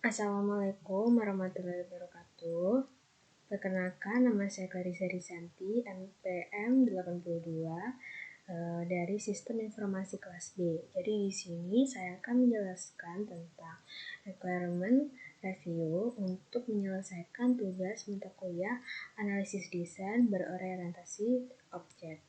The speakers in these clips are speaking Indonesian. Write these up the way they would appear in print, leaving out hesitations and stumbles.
Assalamualaikum warahmatullahi wabarakatuh. Perkenalkan, nama saya Clarissa Risanti, NPM 82 dari Sistem Informasi Kelas B. Jadi di sini saya akan menjelaskan tentang requirement review untuk menyelesaikan tugas mata kuliah analisis desain berorientasi objek.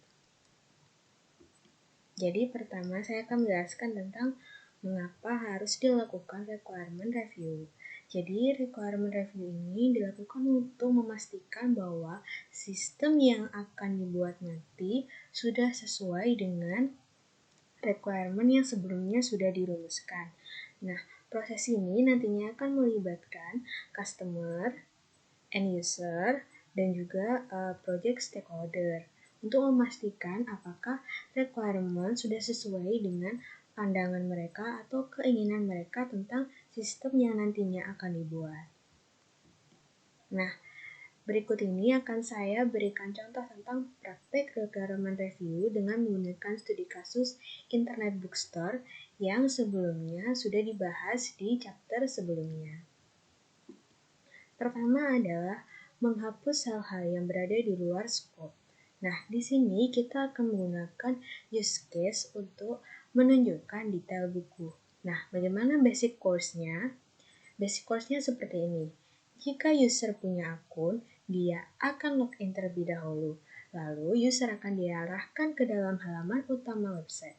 Jadi pertama saya akan menjelaskan tentang mengapa harus dilakukan requirement review. Jadi requirement review ini dilakukan untuk memastikan bahwa sistem yang akan dibuat nanti sudah sesuai dengan requirement yang sebelumnya sudah dirumuskan. Nah, proses ini nantinya akan melibatkan customer, end user, dan juga project stakeholder untuk memastikan apakah requirement sudah sesuai dengan pandangan mereka atau keinginan mereka tentang sistem yang nantinya akan dibuat. Nah, berikut ini akan saya berikan contoh tentang praktek requirement review dengan menggunakan studi kasus Internet Bookstore yang sebelumnya sudah dibahas di chapter sebelumnya. Pertama adalah menghapus hal-hal yang berada di luar scope. Nah, di sini kita akan menggunakan use case untuk menunjukkan detail buku. Nah, bagaimana basic course-nya? Basic course-nya seperti ini. Jika user punya akun, dia akan login terlebih dahulu. Lalu, user akan diarahkan ke dalam halaman utama website.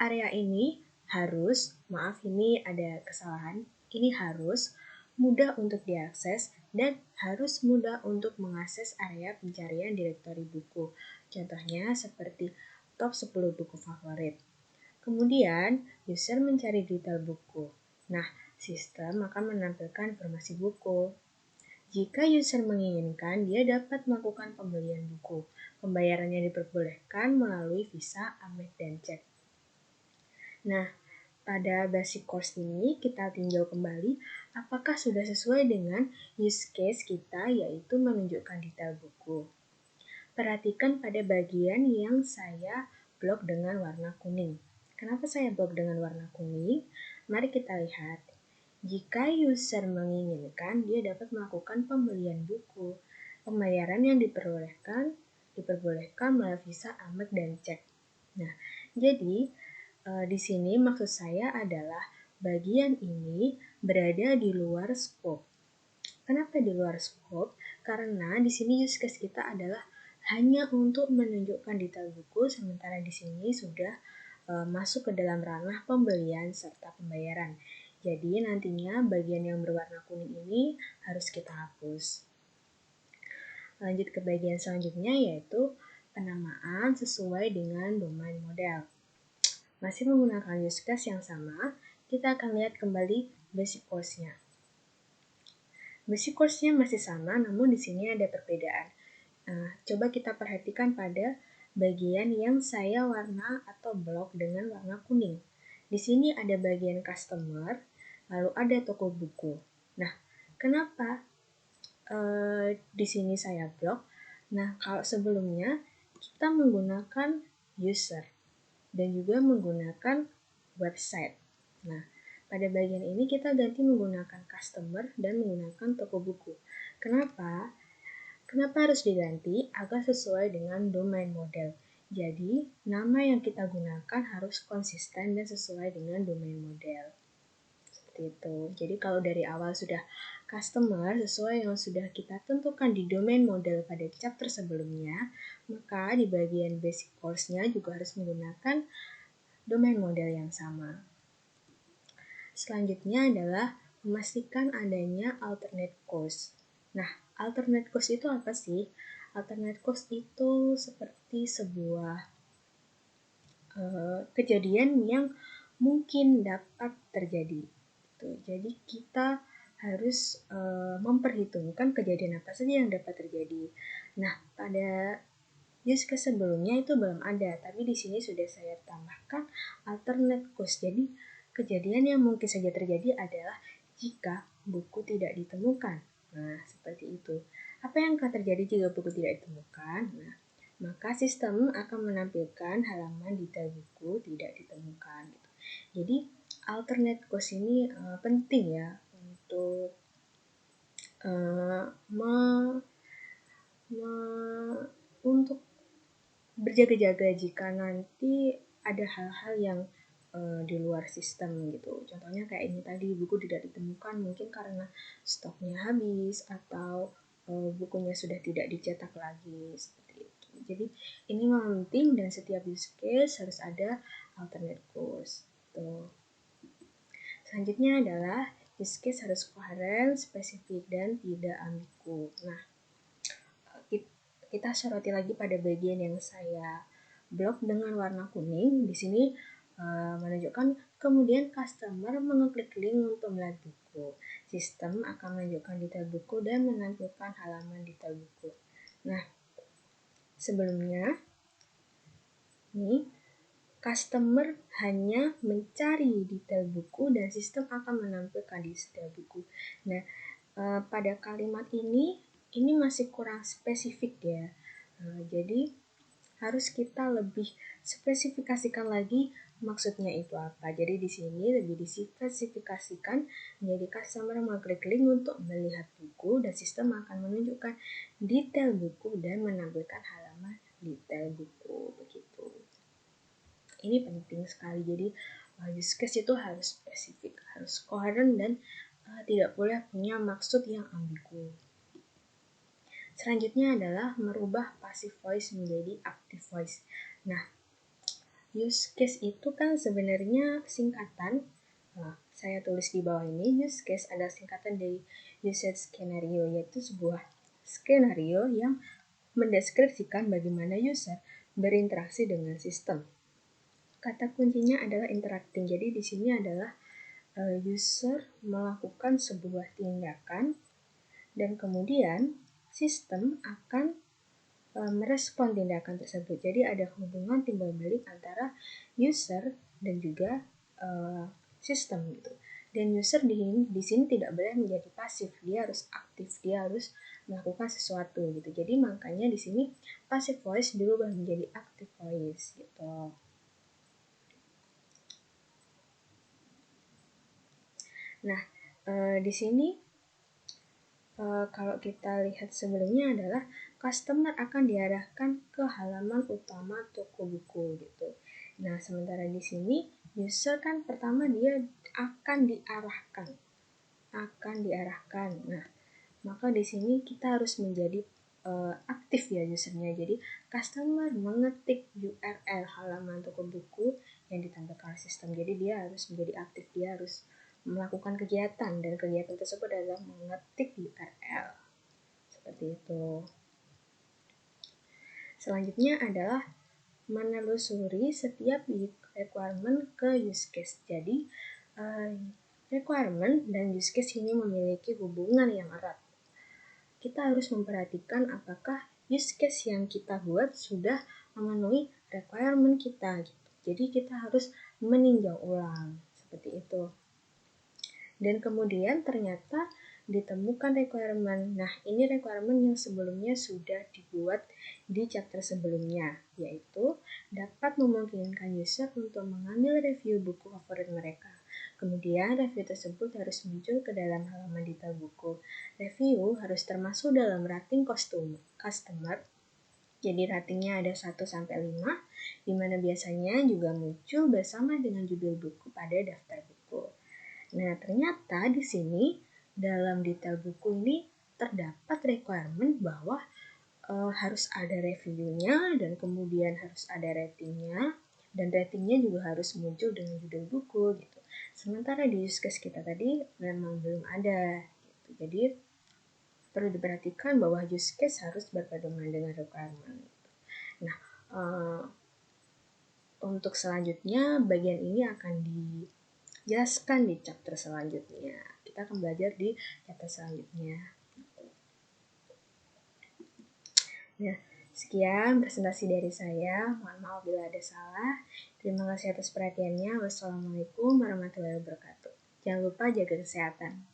Area ini harus, ini ada kesalahan, ini harus mudah untuk diakses dan harus mudah untuk mengakses area pencarian direktori buku. Contohnya seperti top 10 buku favorit. Kemudian, user mencari detail buku. Nah, sistem akan menampilkan informasi buku. Jika user menginginkan, dia dapat melakukan pembelian buku. Pembayarannya diperbolehkan melalui Visa, Amex, dan cek. Nah, pada basic course ini kita tinjau kembali apakah sudah sesuai dengan use case kita, yaitu menunjukkan detail buku. Perhatikan pada bagian yang saya blok dengan warna kuning. Kenapa saya blok dengan warna kuning? Mari kita lihat. Jika user menginginkan, dia dapat melakukan pembelian buku. Pembayaran yang diperbolehkan melalui Visa, Amex, dan cek. Nah, jadi di sini maksud saya adalah bagian ini berada di luar scope. Kenapa di luar scope? Karena di sini use case kita adalah hanya untuk menunjukkan detail buku, sementara di sini sudah masuk ke dalam ranah pembelian serta pembayaran. Jadi nantinya bagian yang berwarna kuning ini harus kita hapus. Lanjut ke bagian selanjutnya, yaitu penamaan sesuai dengan domain model. Masih menggunakan use case yang sama, kita akan lihat kembali basic course-nya. Basic course-nya masih sama, namun di sini ada perbedaan. Coba kita perhatikan pada bagian yang saya warna atau blok dengan warna kuning. Di sini ada bagian customer, lalu ada toko buku. Nah, kenapa di sini saya blok? Nah, kalau sebelumnya kita menggunakan user dan juga menggunakan website. Nah, pada bagian ini kita ganti menggunakan customer dan menggunakan toko buku. Kenapa? Kenapa harus diganti? Agar sesuai dengan domain model. Jadi, nama yang kita gunakan harus konsisten dan sesuai dengan domain model. Seperti itu. Jadi, kalau dari awal sudah customer sesuai yang sudah kita tentukan di domain model pada chapter sebelumnya, maka di bagian basic course-nya juga harus menggunakan domain model yang sama. Selanjutnya adalah memastikan adanya alternate course. Nah, alternate course itu apa sih? Alternate course itu seperti sebuah kejadian yang mungkin dapat terjadi. Jadi kita harus memperhitungkan kejadian apa saja yang dapat terjadi. Nah, pada use case sebelumnya itu belum ada, tapi di sini sudah saya tambahkan alternate course. Jadi kejadian yang mungkin saja terjadi adalah jika buku tidak ditemukan. Nah, seperti itu. Apa yang akan terjadi jika buku tidak ditemukan? Nah, maka sistem akan menampilkan halaman detail buku tidak ditemukan. Jadi alternate course ini penting ya untuk berjaga-jaga jika nanti ada hal-hal yang di luar sistem gitu. Contohnya kayak ini tadi, buku tidak ditemukan mungkin karena stoknya habis atau bukunya sudah tidak dicetak lagi, seperti itu. Jadi ini memang penting dan setiap use case harus ada alternate course. Tuh. Selanjutnya adalah use case harus koheren, spesifik, dan tidak ambigu. Nah, kita soroti lagi pada bagian yang saya blok dengan warna kuning. Di sini menunjukkan kemudian customer mengeklik link untuk melihat buku. Sistem akan menunjukkan detail buku dan menampilkan halaman detail buku. Nah, sebelumnya nih customer hanya mencari detail buku dan sistem akan menampilkan detail buku. Nah, pada kalimat ini masih kurang spesifik ya. Jadi harus kita lebih spesifikasikan lagi maksudnya itu apa. Jadi di sini lebih dispesifikasikan menjadi customer mengklik link untuk melihat buku dan sistem akan menunjukkan detail buku dan menampilkan halaman detail buku begitu. Ini penting sekali. Jadi use case itu harus spesifik, harus koheren dan tidak boleh punya maksud yang ambigu. Selanjutnya adalah merubah passive voice menjadi active voice. Nah, use case itu kan sebenarnya singkatan. Saya tulis di bawah ini, use case adalah singkatan dari usage scenario, yaitu sebuah skenario yang mendeskripsikan bagaimana user berinteraksi dengan sistem. Kata kuncinya adalah interacting. Jadi di sini adalah user melakukan sebuah tindakan dan kemudian sistem akan merespon tindakan tersebut. Jadi ada hubungan timbal balik antara user dan juga sistem gitu. Dan user di sini tidak boleh menjadi pasif, dia harus aktif, dia harus melakukan sesuatu gitu. Jadi makanya di sini passive voice dirubah menjadi active voice gitu. Nah, di sini kalau kita lihat sebelumnya adalah customer akan diarahkan ke halaman utama toko buku gitu. Nah, sementara di sini user kan pertama dia akan diarahkan. Nah, maka di sini kita harus menjadi aktif ya usernya. Jadi customer mengetik URL halaman toko buku yang ditampilkan oleh sistem. Jadi dia harus menjadi aktif, dia harus melakukan kegiatan dan kegiatan tersebut adalah mengetik URL. Seperti itu. Selanjutnya adalah menelusuri setiap requirement ke use case. Jadi requirement dan use case ini memiliki hubungan yang erat. Kita harus memperhatikan apakah use case yang kita buat sudah memenuhi requirement kita. Jadi kita harus meninjau ulang seperti itu. Dan kemudian ternyata ditemukan requirement. Nah, ini requirement yang sebelumnya sudah dibuat di chapter sebelumnya, yaitu dapat memungkinkan user untuk mengambil review buku favorit mereka. Kemudian review tersebut harus muncul ke dalam halaman detail buku. Review harus termasuk dalam rating customer. Jadi ratingnya ada 1-5, di mana biasanya juga muncul bersama dengan judul buku pada daftar buku. Nah, ternyata di sini dalam detail buku ini terdapat requirement bahwa harus ada reviewnya dan kemudian harus ada ratingnya, dan ratingnya juga harus muncul dengan judul buku gitu. Sementara di use case kita tadi memang belum ada gitu. Jadi perlu diperhatikan bahwa use case harus berpedoman dengan requirement. Nah, untuk selanjutnya bagian ini akan dijelaskan di chapter selanjutnya. Kita akan belajar di chapter selanjutnya. Nah, sekian presentasi dari saya. Mohon maaf bila ada salah. Terima kasih atas perhatiannya. Wassalamualaikum warahmatullahi wabarakatuh. Jangan lupa jaga kesehatan.